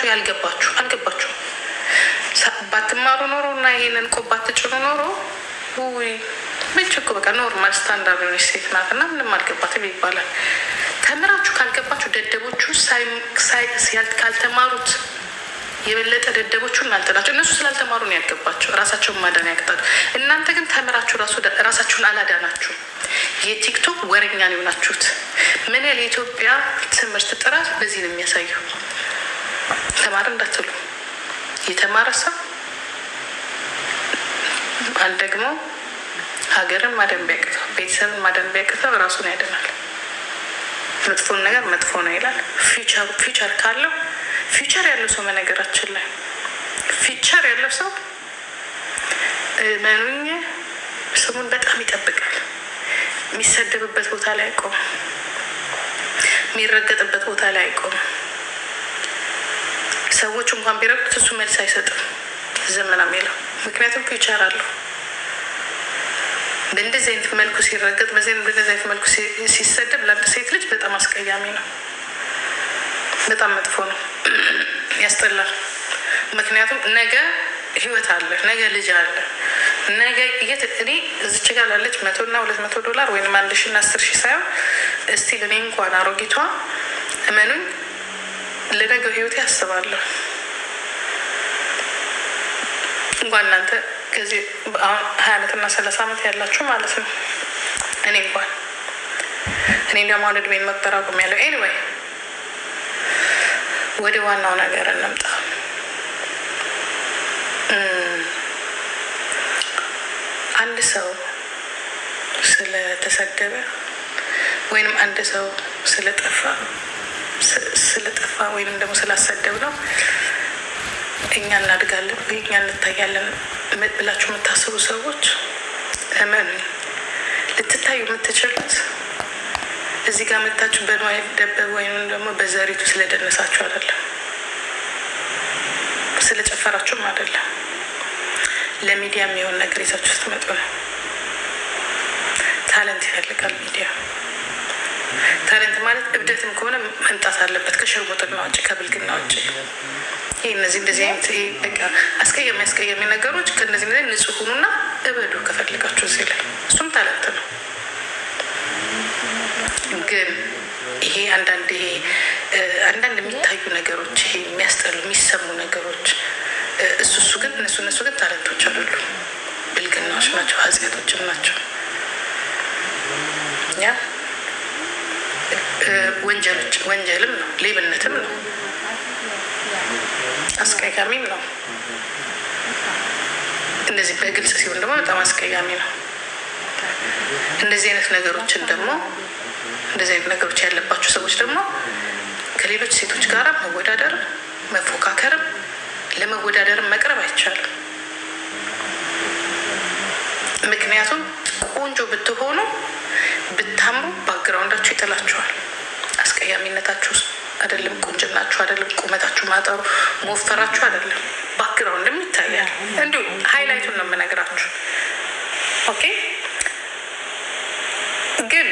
ተምራችሁ አልገባችሁ ባትማሩ ኖሮ እና ይሄንን ቆባት ጭኑ ኖሮ ውይ ምንጭኩ በቃ ኖርማል ስታንዳርድ የሆነች ሴት ናት እና ምንም አልገባትም ይባላል። ተምራችሁ ካልገባችሁ ደደቦቹ ካልተማሩት የበለጠ ደደቦቹ እናንተ ናቸው። እነሱ ስላልተማሩ ነው ያልገባቸው፣ ራሳቸውን ማዳን ያቅጣሉ። እናንተ ግን ተምራችሁ ራሳችሁን አላዳናችሁ። የቲክቶክ ወረኛ ነው የሆናችሁት። ምን ያህል የኢትዮጵያ ትምህርት ጥራት በዚህ ነው የሚያሳየው። ተማረ እንዳትሉ የተማረ ሰው ደግሞ ሀገርን ማደን ቢያቅተው ቤተሰብን ማደን ቢያቅተው ራሱን ያድናል። መጥፎን ነገር መጥፎ ነው ይላል። ፊውቸር ካለው ፊውቸር ያለው ሰው በነገራችን ላይ ፊውቸር ያለው ሰው መኑኝ ስሙን በጣም ይጠብቃል። የሚሰደብበት ቦታ ላይ አይቆም፣ የሚረገጥበት ቦታ ላይ አይቆም። ሰዎች እንኳን ቢረግጡት እሱ መልስ አይሰጥም፣ ዝም ነው የሚለው። ምክንያቱም ፊውቸር አለው። በእንደዚህ አይነት መልኩ ሲረገጥ፣ በእንደዚህ አይነት መልኩ ሲሰደብ ለአንድ ሴት ልጅ በጣም አስቀያሚ ነው፣ በጣም መጥፎ ነው፣ ያስጠላል። ምክንያቱም ነገ ህይወት አለ፣ ነገ ልጅ አለ፣ ነገ እኔ እዚች ጋር ላለች $100 እና $200 ወይም 1,000 እና 10,000 ሳይሆን እስቲል እኔ እንኳን አሮጊቷ እመኑኝ ለነገው ህይወት ያስባለሁ። እንኳን እናንተ ከዚህ 20 ዓመትና 30 ዓመት ያላችሁ ማለት ነው። እኔ ደግሞ አሁን እድሜን መቁጠር አቁሜያለሁ። ኤኒዌይ ወደ ዋናው ነገር እንምጣ። አንድ ሰው ስለተሰደበ ወይንም አንድ ሰው ስለጠፋ ወይንም ደግሞ ስላሰደብ ነው እኛ እናድጋለን ወይ እኛ እንታያለን ብላችሁ የምታስቡ ሰዎች እመኑ፣ ልትታዩ የምትችሉት እዚህ ጋር መታችሁ በንዋይ ደበበ ወይም ደግሞ በዘሪቱ ስለደነሳችሁ አይደለም፣ ስለጨፈራችሁም አይደለም። ለሚዲያ የሚሆን ነገር ይዛችሁ ስትመጡ ነው። ታለንት ይፈልጋል ሚዲያ። ታለንት ማለት እብደትም ከሆነ መምጣት አለበት፣ ከሸርሙጥና ውጭ፣ ከብልግና ውጭ። ይህ እንደዚህ አይነት በቃ አስቀያሚ ነገሮች ከእነዚህ ንጹህ ሁኑና እበዱ ከፈልጋችሁ እዚህ ላይ፣ እሱም ታለንት ነው። ግን ይሄ አንዳንድ የሚታዩ ነገሮች፣ ይሄ የሚያስጠሉ የሚሰሙ ነገሮች እሱ ግን እነሱ ግን ታለንቶች አይደሉም፣ ብልግናዎች ናቸው፣ ኃጢአቶችም ናቸው። ያ ወንጀልም ነው፣ ሌብነትም ነው፣ አስቀያሚም ነው። እንደዚህ በግልጽ ሲሆን ደግሞ በጣም አስቀያሚ ነው። እንደዚህ አይነት ነገሮች ያለባቸው ሰዎች ደግሞ ከሌሎች ሴቶች ጋር መወዳደርም መፎካከርም ለመወዳደርም መቅረብ አይቻልም። ምክንያቱም ቆንጆ ብትሆኑ ብታምሩ ባክግራውንዳችሁ ይጥላችኋል። አስቀያሚነታችሁ አይደለም፣ ቁንጅናችሁ አይደለም፣ ቁመታችሁ ማጠሩ መወፈራችሁ አይደለም፣ ባክግራውንድም ይታያል። እንዲሁ ሃይላይቱን ነው የምነግራችሁ። ኦኬ። ግን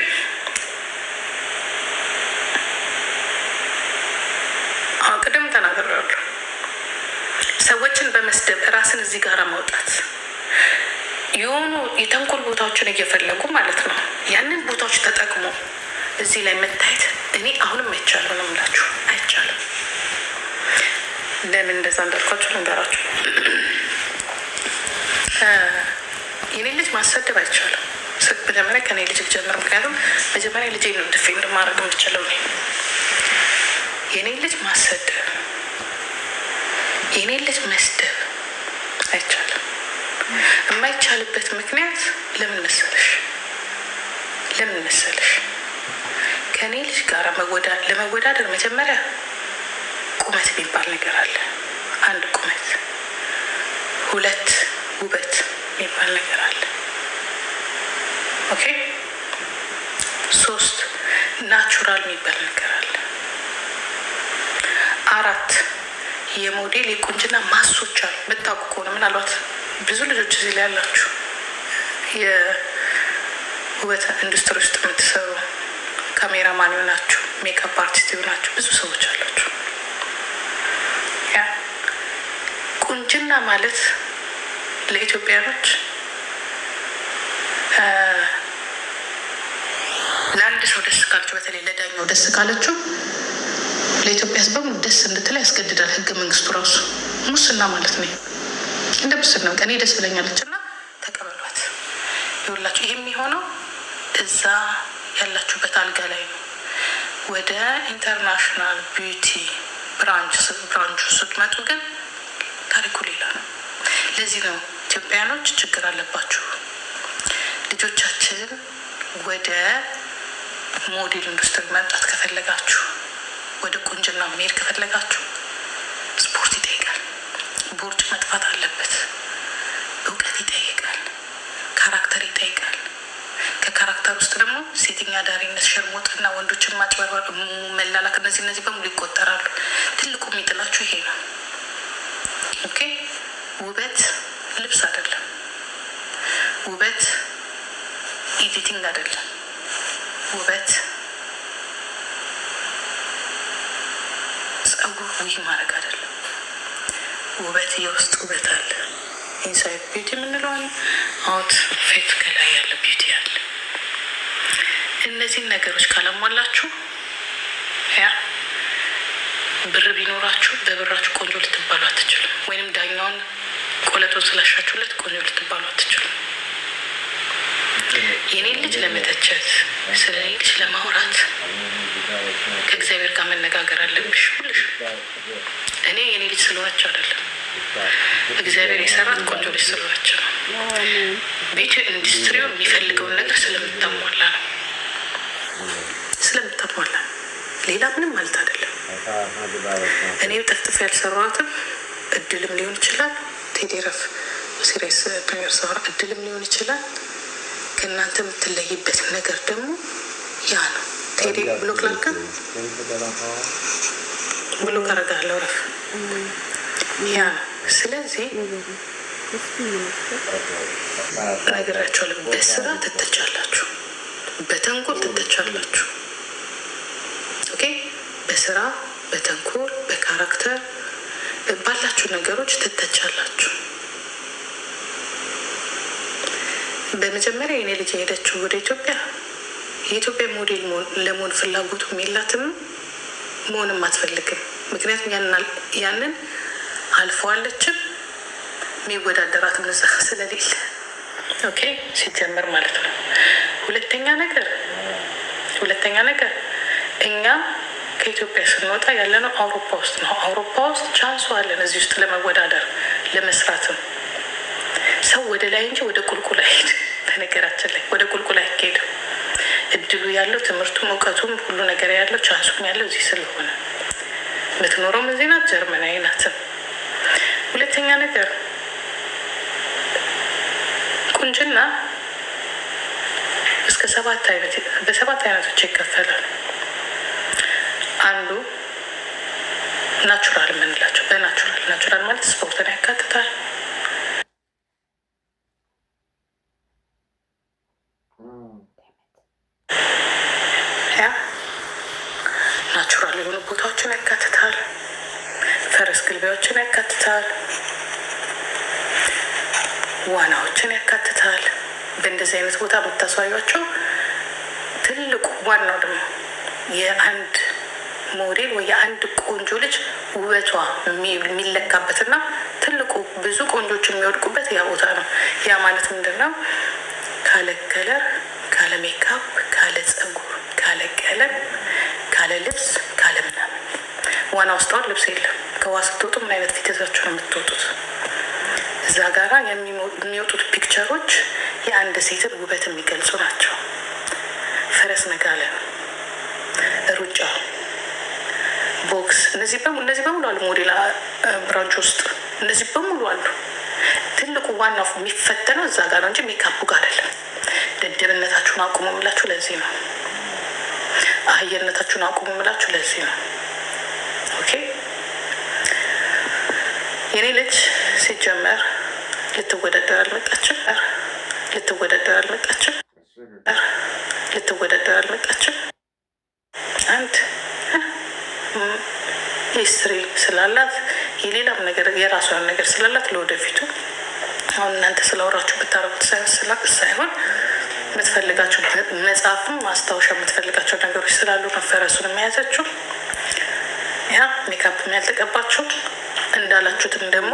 ቅድም ተናግሬያለሁ። ሰዎችን በመስደብ ራስን እዚህ ጋር ማውጣት የሆኑ የተንኮል ቦታዎችን እየፈለጉ ማለት ነው። ያንን ቦታዎች ተጠቅሞ እዚህ ላይ መታየት እኔ አሁንም አይቻልም ነው የምላችሁ፣ አይቻልም። ለምን እንደዛ እንዳልኳችሁ ልንገራችሁ። የኔ ልጅ ማሰደብ አይቻልም። መጀመሪያ ከኔ ልጅ ጀምር። ምክንያቱም መጀመሪያ ልጅ ነው ድፌ እንደማድረግ የምችለው እኔ። የኔ ልጅ ማሰደብ፣ የኔ ልጅ መስደብ አይቻልም። የማይቻልበት ምክንያት ለምን መሰለሽ? ከኔ ልጅ ጋር ለመወዳደር መጀመሪያ ቁመት የሚባል ነገር አለ። 1 ቁመት፣ 2 ውበት የሚባል ነገር አለ። ኦኬ። 3 ናቹራል የሚባል ነገር አለ። 4 የሞዴል የቁንጅና ማሶች አሉ። የምታውቁ ከሆነ ምናልባት ብዙ ልጆች እዚህ ላይ ያላችሁ የውበት ኢንዱስትሪ ውስጥ የምትሰሩ ካሜራማን ናችሁ፣ ሜካፕ አርቲስት ናችሁ፣ ብዙ ሰዎች አላችሁ። ማለት ለኢትዮጵያኖች ለአንድ ሰው ደስ ካለችው፣ በተለይ ለዳኛው ደስ ካለችው ለኢትዮጵያ ሕዝብ በሙሉ ደስ እንድትል ያስገድዳል ህገ መንግስቱ ራሱ። ሙስና ማለት ነው። እንደ ሙስና ቀኔ ደስ ብለኛለች እና ተቀበሏት። ይኸውላችሁ ይህ የሚሆነው እዛ ያላችሁበት አልጋ ላይ ነው። ወደ ኢንተርናሽናል ቢዩቲ ብራንቹ ስትመጡ ግን ታሪኩ ሌላ ነው። ለዚህ ነው ኢትዮጵያኖች ችግር አለባችሁ። ልጆቻችን ወደ ሞዴል ኢንዱስትሪ መምጣት ከፈለጋችሁ፣ ወደ ቁንጅና መሄድ ከፈለጋችሁ ስፖርት ይጠይቃል። ቦርጭ መጥፋት አለበት። እውቀት ይጠይቃል። ካራክተር ይጠይቃል። ከካራክተር ውስጥ ደግሞ ሴተኛ ዳሪነት፣ ሸርሞጥና፣ ወንዶችን ማጭበርበር፣ መላላክ፣ እነዚህ በሙሉ ይቆጠራሉ። ትልቁ የሚጥላችሁ ይሄ ነው። ኦኬ። ውበት ልብስ አይደለም። ውበት ኤዲቲንግ አይደለም። ውበት ጸጉር ውይ ማድረግ አይደለም። ውበት የውስጥ ውበት አለ። ኢንሳይድ ቢዩቲ የምንለዋል፣ አውት ፌት ከላይ ያለ ቢዩቲ አለ። እነዚህን ነገሮች ካላሟላችሁ ያ ብር ቢኖራችሁ በብራችሁ ቆንጆ ልትባሉ አትችሉም። ወይንም ዳኛውን ቆለጡን ስላሻችሁለት ቆንጆ ልትባሉ አትችሉም። የኔ ልጅ ለመተቸት ስለ እኔ ልጅ ለማውራት ከእግዚአብሔር ጋር መነጋገር አለብሽ ሁልሽ። እኔ የኔ ልጅ ስለሆነች አይደለም፣ እግዚአብሔር የሰራት ቆንጆ ልጅ ስለሆነች ነው። ቤቱ ኢንዱስትሪው የሚፈልገውን ነገር ስለምታሟላ ነው። ስለምታሟላ ሌላ ምንም ማለት አይደለም። እኔ ጠፍጥፍ ያልሰራሁትም እድልም ሊሆን ይችላል። ቴዲረፍ ሲሪየስ ነገር ሰራ እድልም ሊሆን ይችላል። ከእናንተ የምትለይበት ነገር ደግሞ ያ ነው። ቴዲ ብሎክ ላልከ ብሎክ አረጋለሁ ረፍ ያ ነው። ስለዚህ ነገራቸዋለሁ። በስራ ትተቻላችሁ፣ በተንኮል ትተቻላችሁ። ኦኬ። በስራ በተንኮል በካራክተር ባላችሁ ነገሮች ትተቻላችሁ። በመጀመሪያ የኔ ልጅ የሄደችው ወደ ኢትዮጵያ የኢትዮጵያ ሞዴል ለመሆን ፍላጎቱም የላትም፣ መሆንም አትፈልግም። ምክንያቱም ያንን አልፈዋለችም፣ የሚወዳደራት ምዛ ስለሌለ። ኦኬ ሲጀመር ማለት ነው። ሁለተኛ ነገር እኛ ከኢትዮጵያ ስንወጣ ያለነው አውሮፓ ውስጥ ነው። አውሮፓ ውስጥ ቻንሱ አለን እዚህ ውስጥ ለመወዳደር ለመስራትም። ሰው ወደ ላይ እንጂ ወደ ቁልቁል አይሄድ። በነገራችን ላይ ወደ ቁልቁል አይሄድም። እድሉ ያለው ትምህርቱም እውቀቱም ሁሉ ነገር ያለው ቻንሱም ያለው እዚህ ስለሆነ የምትኖረውም እዚህ ናት፣ ጀርመናዊ ናትም። ሁለተኛ ነገር ቁንጅና እስከ በሰባት አይነቶች ይከፈላል። አንዱ ናቹራል የምንላቸው ናቹራል ማለት ስፖርትን ያካትታል። ናቹራል የሆኑ ቦታዎችን ያካትታል። ፈረስ ግልቢያዎችን ያካትታል። ዋናዎችን ያካትታል። በእንደዚህ አይነት ቦታ የምታሳያቸው ትልቁ ዋናው ደግሞ የአንድ ሞዴል ወይ የአንድ ቆንጆ ልጅ ውበቷ የሚለካበትና ትልቁ ብዙ ቆንጆች የሚወድቁበት ያ ቦታ ነው። ያ ማለት ምንድን ነው? ካለ ከለር፣ ካለ ሜካፕ፣ ካለ ጸጉር፣ ካለ ቀለም፣ ካለ ልብስ፣ ካለ ምናምን። ዋና ውስጥ አሁን ልብስ የለም። ከዋ ስትወጡ ምን አይነት ፊት ይዛችሁ ነው የምትወጡት? እዛ ጋራ የሚወጡት ፒክቸሮች የአንድ ሴትን ውበት የሚገልጹ ናቸው። ፈረስ መጋለብ፣ ሩጫ፣ ቦክስ፣ እነዚህ በሙሉ አሉ። ሞዴል ብራንች ውስጥ እነዚህ በሙሉ አሉ። ትልቁ ዋናው የሚፈተነው እዛ ጋር ነው እንጂ ሜካፑ ጋር አይደለም። ደደብነታችሁን አቁሙ ምላችሁ ለዚህ ነው። አህየነታችሁን አቁሙ ምላችሁ ለዚህ ነው። ኦኬ። የኔ ልጅ ሲጀመር ልትወዳደር አልመጣችም። አንድ ሂስትሪ ስላላት የሌላም ነገር የራሷን ነገር ስላላት ለወደፊቱ አሁን እናንተ ስላወራችሁ ብታረጉት ሳይሆን የምትፈልጋቸው መጽሐፍም ማስታወሻ የምትፈልጋቸው ነገሮች ስላሉ ነው ፈረሱን የሚያዘችው። ያ ሜካፕም ያልተቀባችሁ እንዳላችሁትም ደግሞ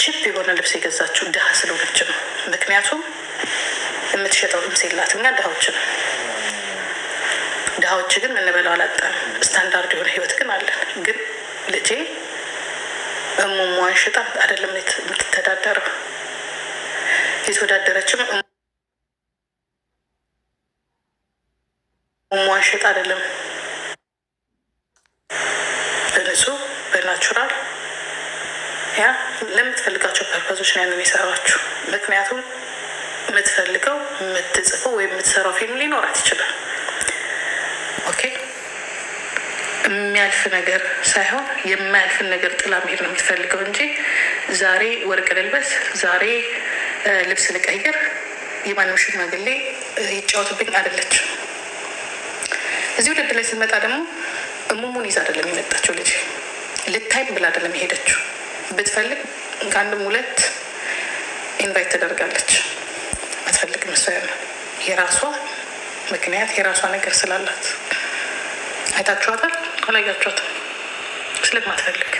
ቺፕ የሆነ ልብስ የገዛችሁ ድሀ ስለሆነች ነው። ምክንያቱም የምትሸጠው ልብስ የላት። እኛ ድሀዎች ነው። ድሀዎች ግን ምንበላው አላጣን። ስታንዳርድ የሆነ ህይወት ግን አለን። ግን ልጄ እሙሟን ሽጣ አይደለም የምትተዳደረው። የተወዳደረችም እሙሟን ሽጣ አይደለም፣ በንጹህ በናቹራል ያ ለምትፈልጋቸው ፐርፐዞች ነው ያንን የሰራችሁ። ምክንያቱም የምትፈልገው የምትጽፈው ወይም የምትሰራው ፊልም ሊኖራት ይችላል። ኦኬ የሚያልፍ ነገር ሳይሆን የማያልፍን ነገር ጥላ መሄድ ነው የምትፈልገው እንጂ ዛሬ ወርቅ ልልበስ፣ ዛሬ ልብስ ልቀይር፣ የማንም ሽማግሌ ይጫወትብኝ አይደለችም። እዚህ ውድድር ላይ ስትመጣ ደግሞ እሙሙን ይዛ አይደለም የመጣችው። ልጅ ልታይም ብላ አይደለም የሄደችው። ብትፈልግ ከአንድም ሁለት ኢንቫይት ተደርጋለች። አትፈልግም። እሷ የራሷ ምክንያት የራሷ ነገር ስላላት አይታችኋታል። አላያችኋትም? ስለማትፈልግ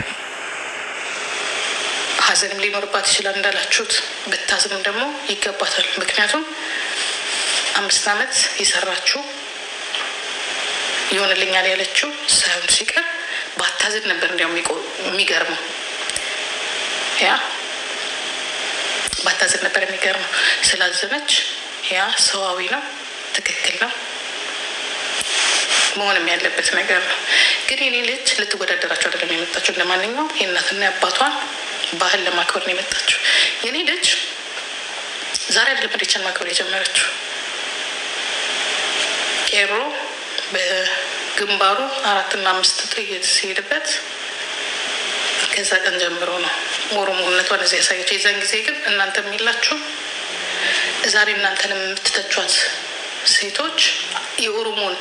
ሀዘንም ሊኖርባት ይችላል እንዳላችሁት። ብታዝንም ደግሞ ይገባታል። ምክንያቱም 5 ዓመት የሰራችው ይሆንልኛል ያለችው ሳይሆን ሲቀር ባታዝን ነበር እንዲያውም የሚገርመው። ያ ባታዝን ነበር የሚገርመው። ስላዘነች ያ ሰዋዊ ነው፣ ትክክል ነው፣ መሆንም ያለበት ነገር ነው። ግን የኔ ልጅ ልትወዳደራቸው አይደለም የመጣችው። ለማንኛውም የእናትና የአባቷን ባህል ለማክበር ነው የመጣችው። የኔ ልጅ ዛሬ አይደለም ኢሬቻን ማክበር የጀመረችው። ቄሮ በግንባሩ 4 እና 5 ጥይት ሲሄድበት ከዛ ቀን ጀምሮ ነው ኦሮሞነቷን እዚህ ያሳየችው። የዛን ጊዜ ግን እናንተ የሚላችሁ ዛሬ እናንተን የምትተቿት ሴቶች የኦሮሞን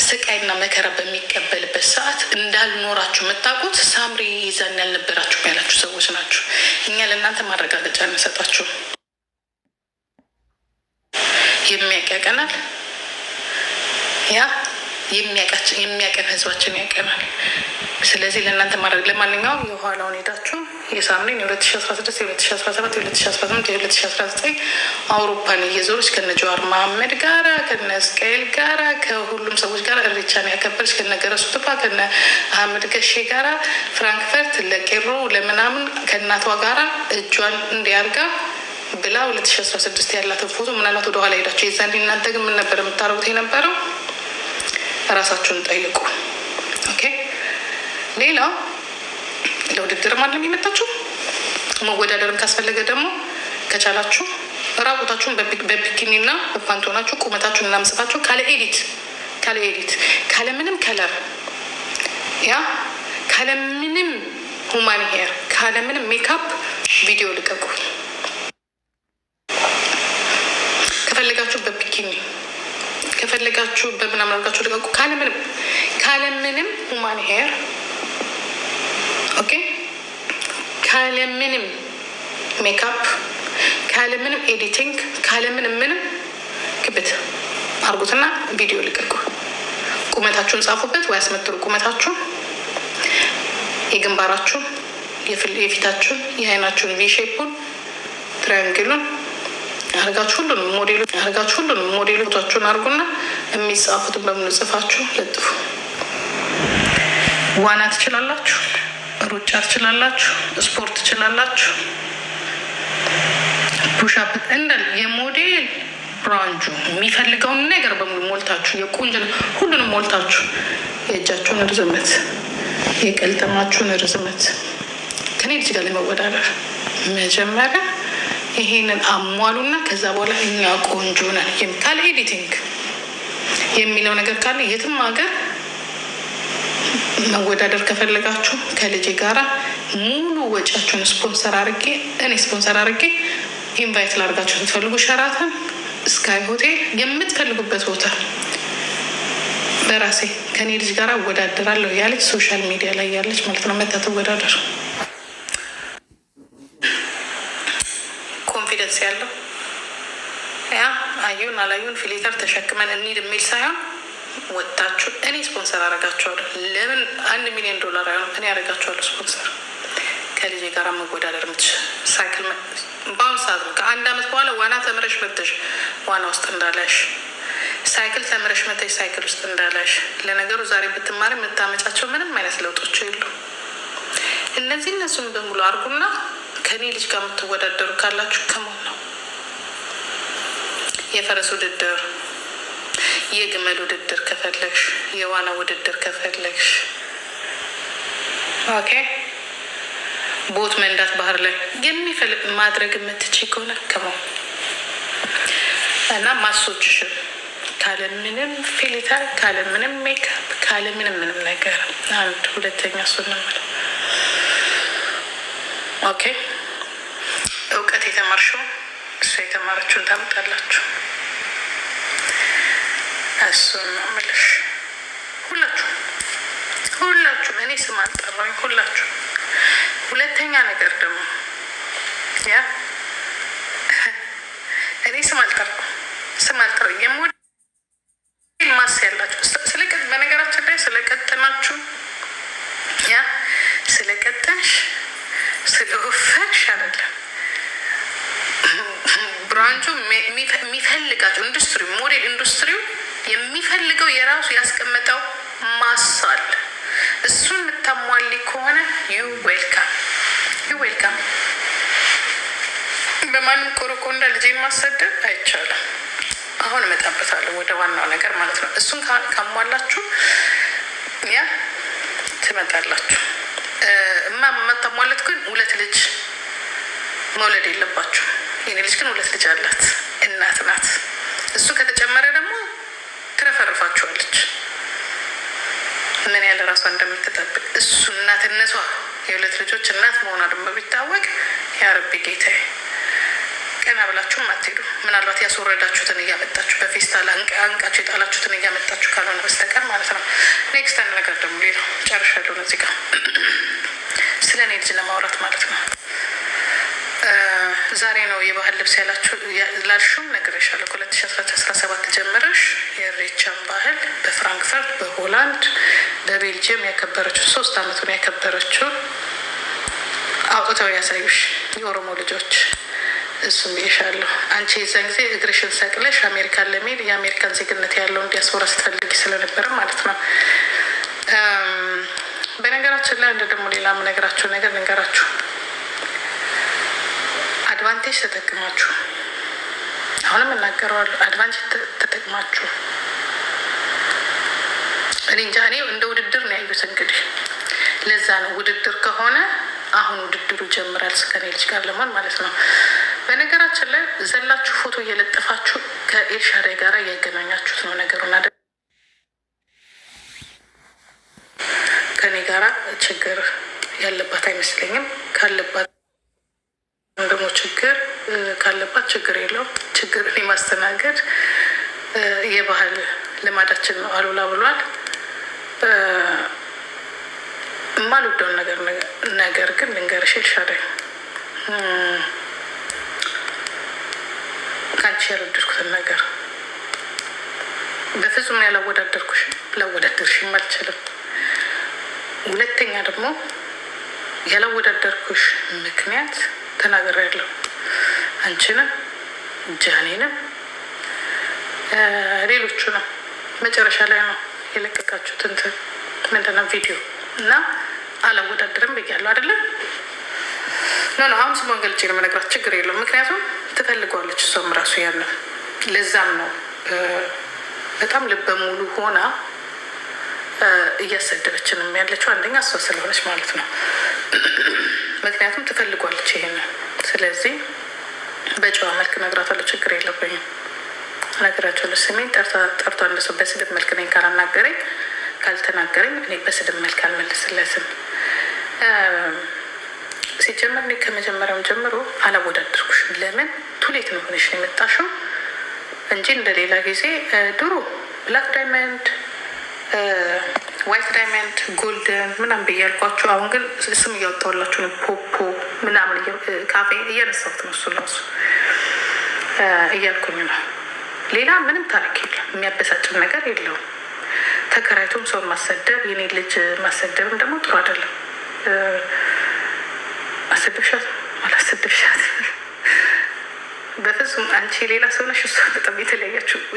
ስቃይና መከራ በሚቀበልበት ሰዓት እንዳልኖራችሁ የምታውቁት ሳምሪ ይዛን ያልነበራችሁ ያላችሁ ሰዎች ናችሁ። እኛ ለእናንተ ማረጋገጫ እንሰጣችሁ። የሚያቀናል ያ የሚያቀን ህዝባችን ያቀናል። ስለዚህ ለእናንተ ማድረግ ለማንኛውም የኋላውን ሄዳችሁ የሳምሪን የ2016 የ2017 የ2018 የ2019 አውሮፓን እየዞረች ከነ ጀዋር መሀመድ ጋራ ከነ እስቃኤል ጋራ ከሁሉም ሰዎች ጋር ኢሬቻን ያከበረች ከነ ገረሱ ቱፋ ከነ አህመድ ገሼ ጋራ ፍራንክፈርት ለቄሮ ለምናምን ከእናቷ ጋራ እጇን እንዲያርጋ ብላ 2016 ያላትን ፎቶ ምናልባት ወደኋላ ሄዳችሁ የዛን እናንተ ግን ምን ነበር የምታደርጉት የነበረው? ራሳችሁን ጠይቁ። ኦኬ። ሌላው ለውድድር ማለም የመጣችሁ መወዳደርም ካስፈለገ ደግሞ ከቻላችሁ ራቁታችሁን በቢኪኒና በፓንቶናችሁ ቁመታችሁን እናምጽፋችሁ ካለ ኤዲት ካለ ምንም ከለር ያ ካለ ምንም ሁማን ሄር ካለ ምንም ሜካፕ ቪዲዮ ልቀቁ። ከፈለጋችሁ በቢኪኒ ከፈለጋችሁ በምናምን አድርጋችሁ ልቀቁ። ካለ ምንም ሁማን ሄር ኦኬ፣ ካለ ምንም ሜካፕ ካለ ምንም ኤዲቲንግ ካለ ምንም ክብት አርጉትና ቪዲዮ ልቀቁ። ቁመታችሁን ጻፉበት ወይ አስመጥሩ። ቁመታችሁን፣ የግንባራችሁን፣ የፊታችሁን፣ የአይናችሁን፣ ቪሼፑን፣ ትራያንግሉን አርጋችሁ ሁሉንም ሞዴሎቻችሁን አርጉና የሚጻፉትን በሙሉ ጽፋችሁ ለጥፉ። ዋና ትችላላችሁ፣ ሩጫ ትችላላችሁ፣ ስፖርት ትችላላችሁ፣ ፑሻፕ እንዳል የሞዴል ብራንጁ የሚፈልገውን ነገር በሙሉ ሞልታችሁ የቁንጅና ሁሉንም ሞልታችሁ የእጃችሁን ርዝመት የቀልጥማችሁን ርዝመት ከኔ ልጅ ጋር ለመወዳደር መጀመሪያ ይሄንን አሟሉና ከዛ በኋላ እኛ ቆንጆ ነን ካለ ኤዲቲንግ የሚለው ነገር ካለ የትም ሀገር መወዳደር ከፈለጋችሁ ከልጄ ጋራ ሙሉ ወጪያችሁን ስፖንሰር አድርጌ ኢንቫይት ላድርጋችሁ። ስትፈልጉ ሸራተን፣ ስካይ ሆቴል የምትፈልጉበት ቦታ ለራሴ ከኔ ልጅ ጋር እወዳደራለሁ ያለች ሶሻል ሚዲያ ላይ ያለች ማለት ነው። መታ ትወዳደር ኮንፊደንስ ያለው ያ አዩን አላዩን ፊሊተር ተሸክመን እንሂድ የሚል ሳይሆን ወጣችሁ እኔ ስፖንሰር አረጋችኋለሁ። ለምን $1 ሚሊዮን አይሆንም? እኔ አረጋችኋለሁ ስፖንሰር ከልጄ ጋር መወዳደር ምትሽ ሳይክል በአሁኑ ሰዓት ነው። ከ1 ዓመት በኋላ ዋና ተምረሽ መተሽ ዋና ውስጥ እንዳላሽ፣ ሳይክል ተምረሽ መተሽ ሳይክል ውስጥ እንዳላሽ። ለነገሩ ዛሬ ብትማሪ የምታመጫቸው ምንም አይነት ለውጦች የሉ። እነሱም በሙሉ አርጉና ከኔ ልጅ ጋር የምትወዳደሩ ካላችሁ ከመሆን ነው። የፈረስ ውድድር፣ የግመል ውድድር ከፈለግሽ፣ የዋና ውድድር ከፈለግሽ፣ ኦኬ ቦት መንዳት ባህር ላይ የሚፈልግ ማድረግ የምትችይ ከሆነ ከመሆን እና ማስወጭሽም ካለምንም ፊልተር ካለምንም ሜካፕ ካለምንም ምንም ነገር አንድ ሁለተኛ እሱን ነው የምለው። ኦኬ እውቀት የተማርሽው እሱ የተማረችውን ታምጣላችሁ። እሱን ነው የምልሽ። ሁላችሁም እኔ ስም አልጠራኝ ሁላችሁ። ሁለተኛ ነገር ደግሞ ያ እኔ ስም አልጠራኝ የሞዴል ማስ ያላችሁ በነገራችን ላይ ስለቀጠናችሁ ያ ስለቀጠንሽ ስለወፈርሽ አይደለም ብራንቹ የሚፈልጋቸው ኢንዱስትሪ ሞዴል ኢንዱስትሪው የሚፈልገው የራሱ ያስቀመጠው ማስ አለ። እሱን የምታሟሊ ከሆነ ዩ ዌልካም። በማንም ኮረኮንዳ ልጄ ማሰደብ አይቻልም። አሁን እመጣበታለሁ ወደ ዋናው ነገር ማለት ነው። እሱን ካሟላችሁ ያ ትመጣላችሁ። የማታሟለት ግን 2 ልጅ መውለድ የለባችሁ። የኔ ልጅ ግን 2 ልጅ አላት፣ እናት ናት። እሱ ከተጨመረ ደግሞ ትረፈርፋችኋለች። ምን ያለ ራሷ እንደምትጠብቅ እሱ እናትነቷ የ2 ልጆች እናት መሆኗ ደግሞ ቢታወቅ ያረቢ ጌታዬ ቀና ብላችሁም አትሄዱ። ምናልባት ያስወረዳችሁትን እያመጣችሁ በፌስታል አንቃችሁ የጣላችሁትን እያመጣችሁ ካልሆነ በስተቀር ማለት ነው። ኔክስት አንድ ነገር ደግሞ ሌላው ጨርሻለሁ እዚህ ጋር ስለ እኔ ልጅ ለማውራት ማለት ነው። ዛሬ ነው የባህል ልብስ ያላችሁ ላልሹም ነግሬሻለሁ። ከ2017 ጀምረሽ የኢሬቻን ባህል በፍራንክፈርት በሆላንድ በቤልጅየም ያከበረችው 3 ዓመቱን ያከበረችው አውጥተው ያሳዩሽ የኦሮሞ ልጆች። እሱም ብዬሻለሁ። አንቺ የዛን ጊዜ እግርሽን ሰቅለሽ አሜሪካን ለመሄድ የአሜሪካን ዜግነት ያለውን ዲያስፖራ ስትፈልጊ ስለነበረ ማለት ነው። በነገራችን ላይ እንደ ደግሞ ሌላ የምነግራችሁ ነገር ልንገራችሁ። አድቫንቴጅ ተጠቅማችሁ አሁንም እናገረዋለሁ። አድቫንቴጅ ተጠቅማችሁ እኔ እንጃ እኔ እንደ ውድድር ነው ያዩት። እንግዲህ ለዛ ነው ውድድር ከሆነ አሁን ውድድሩ ይጀምራል ከኔ ልጅ ጋር ለመሆን ማለት ነው። በነገራችን ላይ ዘላችሁ ፎቶ እየለጠፋችሁ ከኤልሻዳይ ጋር እያገናኛችሁት ነው ነገሩን። ከኔ ጋራ ችግር ያለባት አይመስለኝም። ካለባት ደግሞ ችግር ካለባት ችግር የለውም። ችግርን የማስተናገድ የባህል ልማዳችን ነው አሉላ ብሏል። የማልወደውን ነገር ግን ልንገርሽ ኤልሻዳይ፣ ከአንቺ ያልወደድኩትን ነገር በፍጹም ያላወዳደርኩሽ ላወዳደርሽም አልችልም። ሁለተኛ ደግሞ ያላወዳደርኩሽ ምክንያት ተናግሬያለሁ። አንቺንም ጃኔንም ሌሎቹንም መጨረሻ ላይ ነው የለቀቃችሁት እንትን ምንድን ነው ቪዲዮ እና አላወዳደርም ብያለሁ አይደለም። አሁን ስሟን ገልጬ ነው የምነግራት። ችግር የለውም ምክንያቱም ትፈልገዋለች እሷም ራሱ ያለው። ለዛም ነው በጣም ልበ ሙሉ ሆና እያሰደበችንም ያለችው። አንደኛ እሷ ስለሆነች ማለት ነው። ምክንያቱም ትፈልጓለች ይሄን። ስለዚህ በጨዋ መልክ እነግራታለሁ። ችግር የለብኝም እነግራቸዋለሁ። ስሜን ጠርቶ አንድ ሰው በስድብ መልክ ነኝ ካልተናገረኝ እኔ በስድብ መልክ አልመልስለትም። ሲጀመር እኔ ከመጀመሪያውም ጀምሮ አላወዳደርኩሽም። ለምን ቱሌት ነው ሆነሽ ነው የመጣሽው እንጂ እንደሌላ ጊዜ ድሮ ብላክ ዳይመንድ ዋይት ዳይመንድ ጎልደን ምናምን ብያልኳቸው፣ አሁን ግን ስም እያወጣሁላችሁ ነው። ፖፖ ምናምን ካፌ እያነሳሁት ነው። እሱ ራሱ እያልኩኝ ነው። ሌላ ምንም ታሪክ የለም። የሚያበሳጭም ነገር የለውም። ተከራይቶም ሰውን ማሰደብ፣ የኔ ልጅ ማሰደብም ደግሞ ጥሩ አይደለም። አሰደብሻት አላሰደብሻት በፍጹም አንቺ ሌላ ሰው ነሽ፣ እሷ በጣም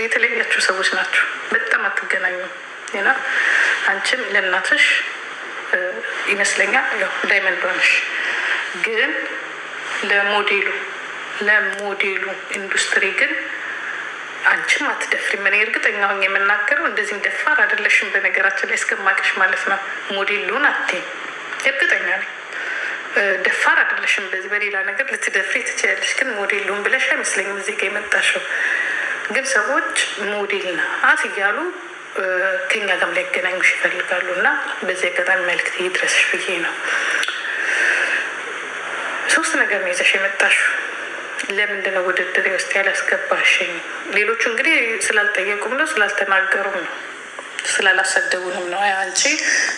የተለያያችሁ ሰዎች ናቸው። በጣም አትገናኙም። ና አንቺም ለእናትሽ ይመስለኛል ያው ዳይመንድ ነሽ፣ ግን ለሞዴሉ ኢንዱስትሪ ግን አንቺም አትደፍሪም። እኔ እርግጠኛ ሆኜ የምናገረው እንደዚህም ደፋር አይደለሽም። በነገራችን ላይ እስከማቀሽ ማለት ነው። ሞዴሉን አትይም፣ እርግጠኛ ነኝ። ደፋር አይደለሽም። በዚህ በሌላ ነገር ልትደፍሪ ትችያለሽ፣ ግን ሞዴሉን ብለሽ አይመስለኝም እዚህ ጋ የመጣሽው። ግን ሰዎች ሞዴል ናት እያሉ ከኛ ጋርም ሊያገናኙሽ ይፈልጋሉ። እና በዚህ አጋጣሚ መልዕክት ይድረስሽ ብዬ ነው። 3 ነገር ነው ይዘሽ የመጣሽው። ለምንድነው ውድድር ውስጥ ያላስገባሽኝ? ሌሎቹ እንግዲህ ስላልጠየቁም ነው፣ ስላልተናገሩም ነው፣ ስላላሰደቡንም ነው። አንቺ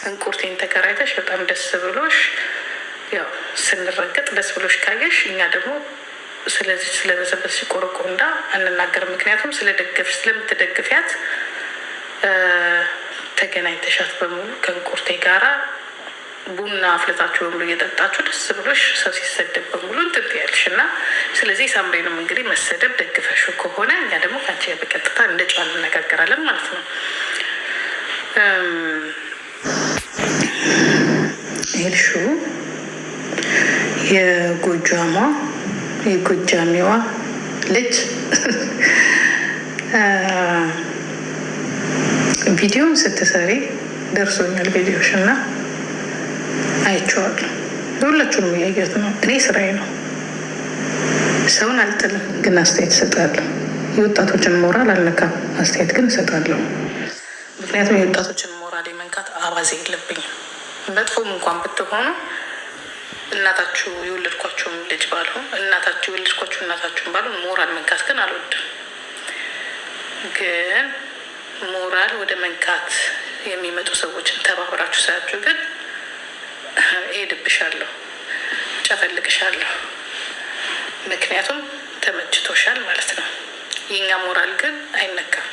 እንቁርቴን ተከራይተሽ በጣም ደስ ብሎሽ ያው ስንረገጥ ደስ ብሎሽ ካየሽ፣ እኛ ደግሞ ስለዚህ ስለበዘበት ሲቆረቆንዳ አንናገርም። ምክንያቱም ስለምትደግፊያት ተገናኝተሻት በሙሉ ከእንቁርቴ ጋራ ቡና አፍልታችሁ በሙሉ እየጠጣችሁ ደስ ብሎሽ ሰው ሲሰደብ በሙሉ እንትን ትያለሽ። እና ስለዚህ ሳምሬንም እንግዲህ መሰደብ ደግፈሹ ከሆነ እኛ ደግሞ ከአንቺ በቀጥታ እንደ ጨዋ እንነጋገራለን ማለት ነው። ሄልሹ የጎጃሚዋ ልጅ ቪዲዮን ስትሰሪ ደርሶኛል። ቪዲዮሽ እና አይቼዋለሁ። ሁላችሁንም እያየሁት ነው። እኔ ስራዬ ነው። ሰውን አልጥልም፣ ግን አስተያየት እሰጣለሁ። የወጣቶችን ሞራል አልነካም፣ አስተያየት ግን እሰጣለሁ። ምክንያቱም የወጣቶችን ሞራል የመንካት አባዜ የለብኝም። መጥፎም እንኳን ብትሆኑ እናታችሁ የወለድኳቸውን ልጅ ባልሆን እናታችሁን ባልሆን ሞራል መንካት ግን አልወድም። ግን ሞራል ወደ መንካት የሚመጡ ሰዎችን ተባብራችሁ ሳያችሁ ግን እሄድብሻለሁ፣ ጨፈልቅሻለሁ። ምክንያቱም ተመችቶሻል ማለት ነው። የኛ ሞራል ግን አይነካም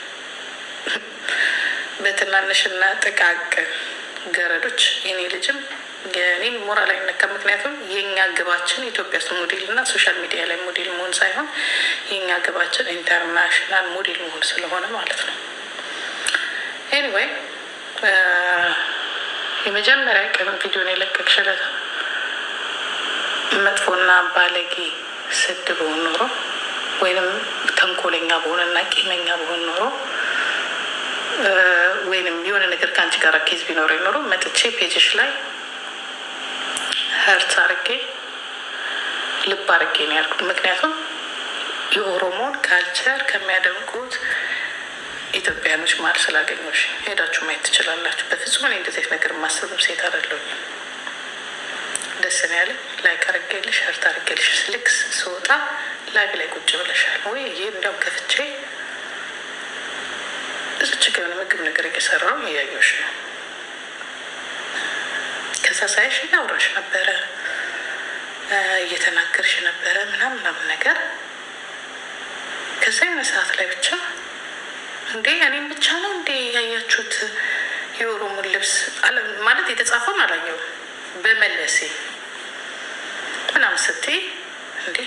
በትናንሽና ጥቃቅን ገረዶች። የኔ ልጅም የኔም ሞራል አይነካም። ምክንያቱም የኛ ግባችን ኢትዮጵያ ውስጥ ሞዴል እና ሶሻል ሚዲያ ላይ ሞዴል መሆን ሳይሆን የኛ ግባችን ኢንተርናሽናል ሞዴል መሆን ስለሆነ ማለት ነው። ኤኒዌይ የመጀመሪያ ቀን ቪዲዮን የለቀቅሽለት መጥፎና ባለጌ ስድ በሆን ኖሮ ወይንም ተንኮለኛ በሆነና ቂመኛ በሆን ኖሮ ወይንም የሆነ ነገር ከአንቺ ጋር ኬዝ ቢኖረ ኖሮ መጥቼ ፔጅሽ ላይ ሀርት አርጌ ልብ አርጌ ነው ያልኩት። ምክንያቱም የኦሮሞን ካልቸር ከሚያደምቁት ኢትዮጵያኖች ማል ስላገኘሽ ሄዳችሁ ማየት ትችላላችሁ። በፍጹም እኔ እንደዚህ ነገር ማሰብም ሴት አይደለሁም። ደስ ነው ያለ ላይክ አርጌልሽ ሀርት አርጌልሽ ልክ ስወጣ ላይቭ ላይ ቁጭ ብለሻል ወይ? ይህ እንዲያውም ከፍቼ እዚች ጋ የሆነ ምግብ ነገር እየሰራው እያየሁሽ ነው። ከዛ ሳይሽ እያወራሽ ነበረ፣ እየተናገርሽ ነበረ ምናምን ነገር። ከዛ የሆነ ሰዓት ላይ ብቻ እንዴ እኔም ብቻ ነው እንዴ ያያችሁት የኦሮሞን ልብስ ማለት የተጻፈውን አላየሁም በመለሴ ምናምን ስትይ እንዴ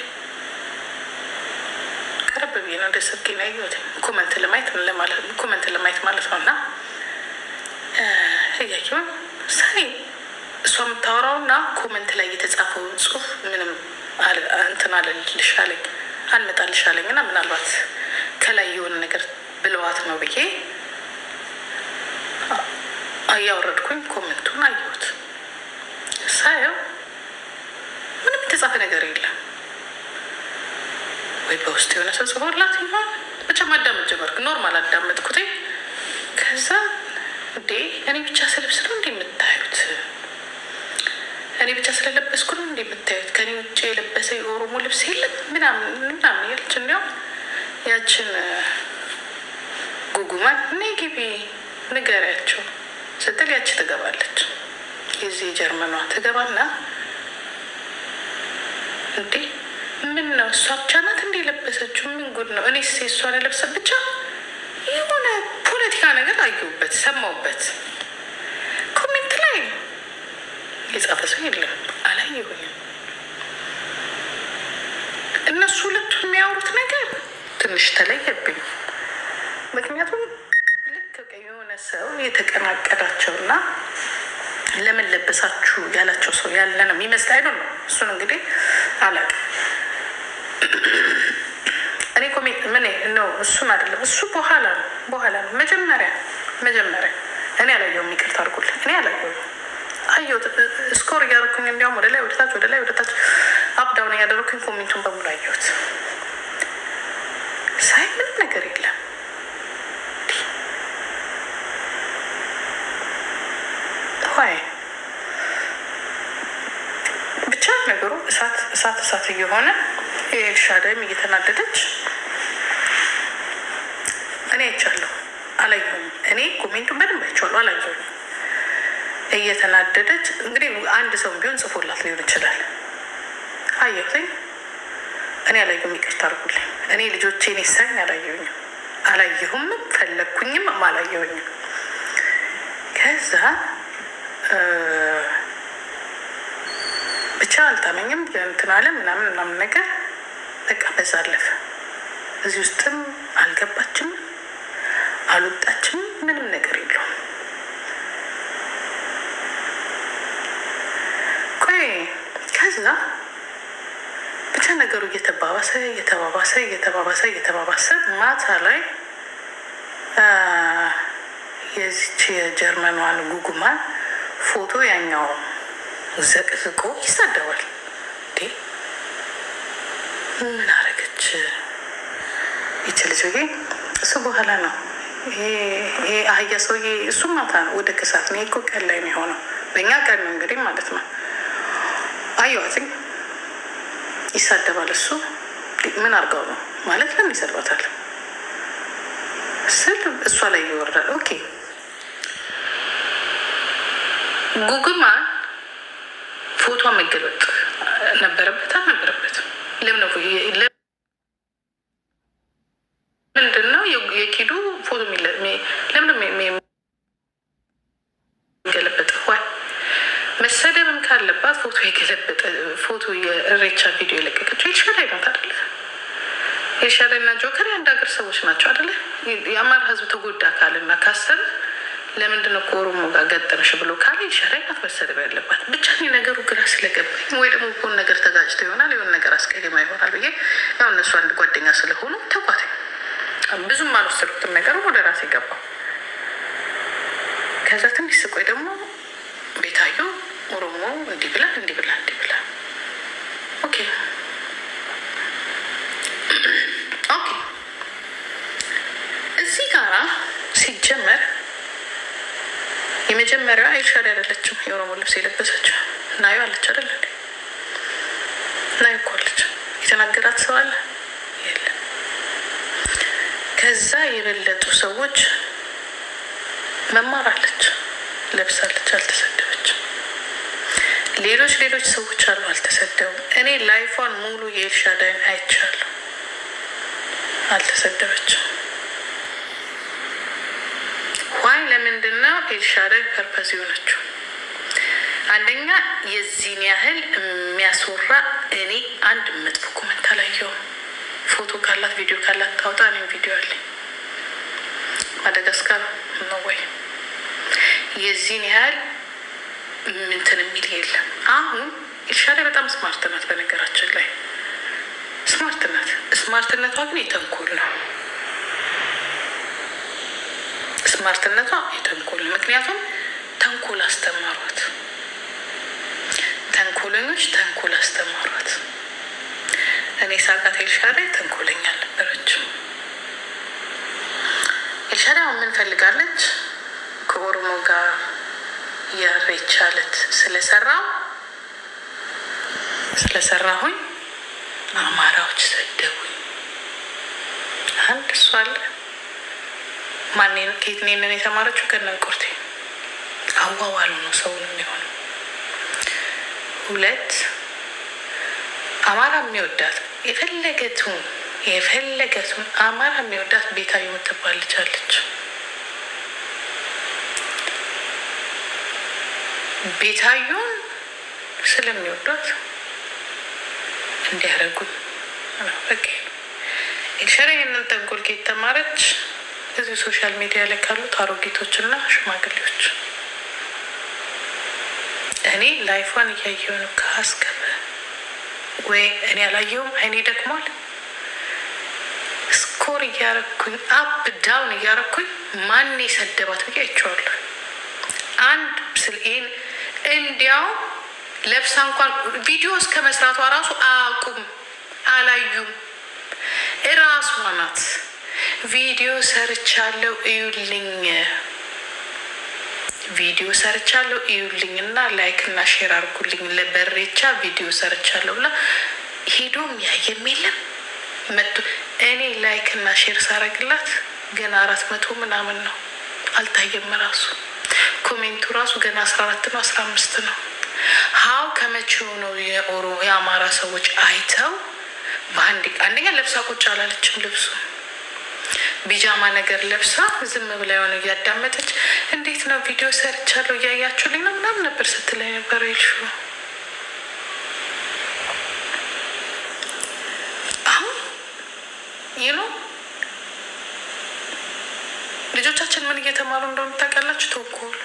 ቀረብ ብዬ ነው እንደ ስልኬ ነው ያየሁት። ኮመንት ለማየት ማለት ነው። እና እያየሁ ሳይ እሷ የምታወራውና ኮመንት ላይ የተጻፈው ጽሁፍ ምንም እንትን አልመጣልሽ አለኝ እና ምናልባት ከላይ የሆነ ነገር ብለዋት ነው ብዬ እያወረድኩኝ ኮመንቱን አየሁት። ሳየው ምንም የተጻፈ ነገር የለም። ወይ በውስጥ የሆነ ሰው ጽፎላት ይሆን ብቻ ማዳመጥ ጀመርኩ። ኖርማል አዳመጥኩት። ከዛ እንዴ እኔ ብቻ ስለብስ ነው እንዴ የምታዩት? እኔ ብቻ ስለለበስኩ ነው እንዴ የምታዩት? ከኔ ውጭ የለበሰ የኦሮሞ ልብስ የለም ምናምን ያለች እንዲያው ያችን ጉጉማን እኔ ግቢ ንገሪያቸው ስትል ያቺ ትገባለች። የዚህ የጀርመኗ ትገባና እንዴ ምን ነው እሷ ብቻ ናት እንዴ የለበሰችው? ምን ጉድ ነው? እኔ እሷን ለብሰ ብቻ የሆነ ፖለቲካ ነገር አየሁበት፣ ሰማሁበት። ኮሜንት ላይ የጻፈ ሰው የለም፣ አላየሁኝም። እነሱ ሁለቱ የሚያወሩት ነገር ትንሽ ተለየብኝ። ምክንያቱም ልክ የሆነ ሰው የተቀናቀዳቸውና ለምን ለበሳችሁ ያላቸው ሰው ያለ ነው የሚመስል አይደል ነው። እሱን እንግዲህ አላውቅም እኔ ኮሜንት ምን ነው እሱን አይደለም። እሱ በኋላ ነው መጀመሪያ እኔ አላየሁም። ይቅርታ አድርጉልኝ፣ እኔ አላየሁም። አየሁት ስኮር እያደረኩኝ እንዲያውም ወደ ላይ ወደታች አፕዳውን እያደረኩኝ ኮሜንቱን በሙሉ አየሁት። ሳይ ምንም ነገር የለም። ይ ብቻ ነገሩ እሳት እየሆነ ኤልሻዳይም እየተናደደች እኔ አይቻለሁ፣ አላየሁም። እኔ ኮሜንቱን በደንብ አይቼዋለሁ፣ አላየሁም። እየተናደደች እንግዲህ አንድ ሰው ቢሆን ጽፎላት ሊሆን ይችላል። አየሁትኝ፣ እኔ አላየሁም። ይቅርታ አድርጉልኝ። እኔ ልጆቼን ይሳኝ አላየሁም፣ ፈለግኩኝም አላየሁኝም። ከዛ ብቻ አልጣመኝም እንትን አለ ምናምን ነገር በቃ በዛ አለፈ። እዚህ ውስጥም አልገባችም አልወጣችም፣ ምንም ነገር የለውም። ቆይ ከዛ ብቻ ነገሩ እየተባባሰ ማታ ላይ የዚች የጀርመኗን ጉጉማን ፎቶ ያኛው ዘቅዝቆ ይሳደባል። እንዴ ምን አረገች ይች ልጅ? እሱ በኋላ ነው ይሄ አህያ ሰውዬ። እሱ ማታ ነው ወደ ከሰዓት ነው እኮ ቀን ላይ ነው የሆነው። በእኛ ቀን ነው እንግዲህ ማለት ነው። አየዋትኝ ይሳደባል። እሱ ምን አድርገው ነው ማለት ለምን ይሰድባታል ስል እሷ ላይ ይወርዳል። ኦኬ ጉግማ ፎቶ መገለጥ ነበረበት አልነበረበትም? ምንድን ነው የኪዱ ፎቶ ለምን የሚገለበጥ? ወይ መሰደብም ካለባት ፎቶ የገለበጠ ፎቶ የእሬቻ ቪዲዮ የለቀቀችው ኤልሻዳይ ናት አይደለ? ኤልሻዳይ እና ጆከር የአንድ ሀገር ሰዎች ናቸው አይደለ? የአማራ ሕዝብ ተጎዳ ካልና ካሰብ ለምንድነው ከኦሮሞ ጋር ገጠምሽ ብሎ ካለ ኤልሻዳይ ናት መሰደብ ያለባት። ብቻ ነገሩ ግራ ስለገባኝ ወይ ደግሞ ኮን ነገር ተጋጭቶ ይሆናል የሆነ ነገር አስቀይማ ይሆናል ብዬ ያው እነሱ አንድ ጓደኛ ስለሆኑ ተቋተኝ ብዙም አልወሰድኩትም። ነገሩ ወደ ራሴ ገባ። ከዛ ትንሽ ስቆይ ደግሞ ቤታዩ ኦሮሞ እንዲህ ብላ ኦኬ እዚህ ጋራ ሲጀመር የመጀመሪያዋ ኤልሻዳይ አይደለችም የኦሮሞ ልብስ የለበሰችው። ናዩ አለች አይደል? ናዩ እኮ አለች። የተናገራት ሰው አለ የለም። ከዛ የበለጡ ሰዎች መማራለች፣ ለብሳለች፣ አልተሰደበችም። ሌሎች ሰዎች አሉ አልተሰደቡም። እኔ ላይፏን ሙሉ የኤልሻዳይን አይቻለሁ፣ አልተሰደበችም። ዋይ ለምንድን ነው ኤልሻዳይ ፐርፐዝ የሆነችው? አንደኛ የዚህን ያህል የሚያስወራ እኔ አንድ መጥፎ ኮመንት አላየሁም። ፎቶ ካላት ቪዲዮ ካላት ታውጣ። እኔም ቪዲዮ አለኝ። ማደጋስካር ነው ወይ የዚህን ያህል ምንትን የሚል የለም። አሁን ኤልሻዳይ በጣም ስማርት ናት። በነገራችን ላይ ስማርት ናት። ስማርትነቷ ግን የተንኮል ነው። ስማርትነቷ የተንኮል ነው። ምክንያቱም ተንኮል አስተማሯት። ተንኮለኞች ተንኮል አስተማሯት። እኔ ሳቃት ኤልሻዳይ ተንኮለኛ አልነበረችም። ኤልሻዳይ ምን ፈልጋለች? ከኦሮሞ ጋር የኢሬቻ ዕለት ስለሰራሁኝ አማራዎች ሰደቡኝ። አንድ እሱ አለ። ከየት ነው የተማረችው? ገነት ቁርቴ አዋዋሉ ነው ሰው ነው የሚሆነው። 2 አማራ የሚወዳት የፈለገቱን አማራ የሚወዳት ቤታዮ የምትባል ልጅ አለች። ቤታዮን ስለሚወዷት እንዲያደርጉኝ በቃ ኤልሸራ ይህንን ተንኮል የተማረች እዚህ ሶሻል ሚዲያ ላይ ካሉት አሮጊቶችና ሽማግሌዎች። እኔ ላይፏን እያየሁ ነው ከአስገበ ወይ እኔ አላየሁም። አይኔ ደክሟል። ስኮር እያረኩኝ አፕ ዳውን እያረኩኝ ማን የሰደባት ብዬ አይቼዋለሁ። አንድ ስልኤን እንዲያው ለብሳ እንኳን ቪዲዮ እስከ መስራቷ ራሱ አላዩም። እራሷ ናት ቪዲዮ ሰርቻለሁ እዩልኝ እና ላይክ እና ሼር አድርጉልኝ ለበሬቻ ቪዲዮ ሰርቻለሁ ብላ ሄዶም ያየም የለም መጡ። እኔ ላይክ እና ሼር ሳረግላት ገና 400 ምናምን ነው፣ አልታየም። ራሱ ኮሜንቱ ራሱ ገና 14 ነው 15 ነው። ሀው ከመቼው ነው የአማራ ሰዎች አይተው አንደኛ ለብሳ ቁጭ አላለችም። ልብሱ ቢጃማ ነገር ለብሳ ዝም ብላ የሆነ እያዳመጠች እንዴት ነው ቪዲዮ ሰርቻለሁ እያያችሁልኝ ነው ምናምን ነበር ስትላይ ነበር። ይልሹ አሁን ልጆቻችን ምን እየተማሩ እንደሆነ ታውቃላችሁ? ተንኮል